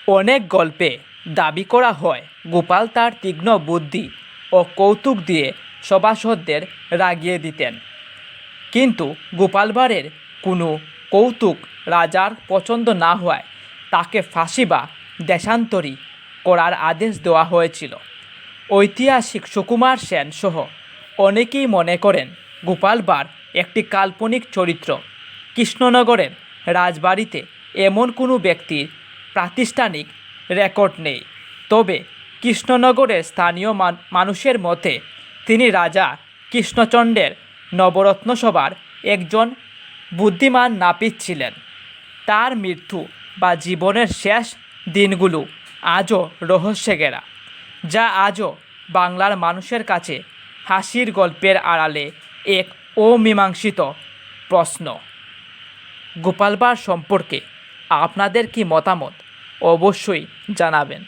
অনেক গল্পে দাবি করা হয় গোপাল তার তীক্ষ্ণ বুদ্ধি ও কৌতুক দিয়ে সভাসদদের রাগিয়ে দিতেন। কিন্তু গোপাল ভাঁড়ের কোনো কৌতুক রাজার পছন্দ না হওয়ায় তাকে ফাঁসি বা দেশান্তরী করার আদেশ দেওয়া হয়েছিল। ঐতিহাসিক সুকুমার সেন সহ অনেকেই মনে করেন গোপাল ভাঁড় একটি কাল্পনিক চরিত্র। কৃষ্ণনগরের রাজবাড়িতে এমন কোনো ব্যক্তির প্রাতিষ্ঠানিক রেকর্ড নেই, তবে কৃষ্ণনগরের স্থানীয় মানুষের মতে তিনি রাজা কৃষ্ণচন্দ্রের নবরত্ন সভার একজন বুদ্ধিমান নাপিত ছিলেন। তার মৃত্যু বা জীবনের শেষ দিনগুলো আজও রহস্যে ঘেরা, যা আজও বাংলার মানুষের কাছে হাসির গল্পের আড়ালে এক অমীমাংসিত প্রশ্ন। গোপাল ভাঁড় সম্পর্কে আপনাদের কি মতামত অবশ্যই জানাবেন।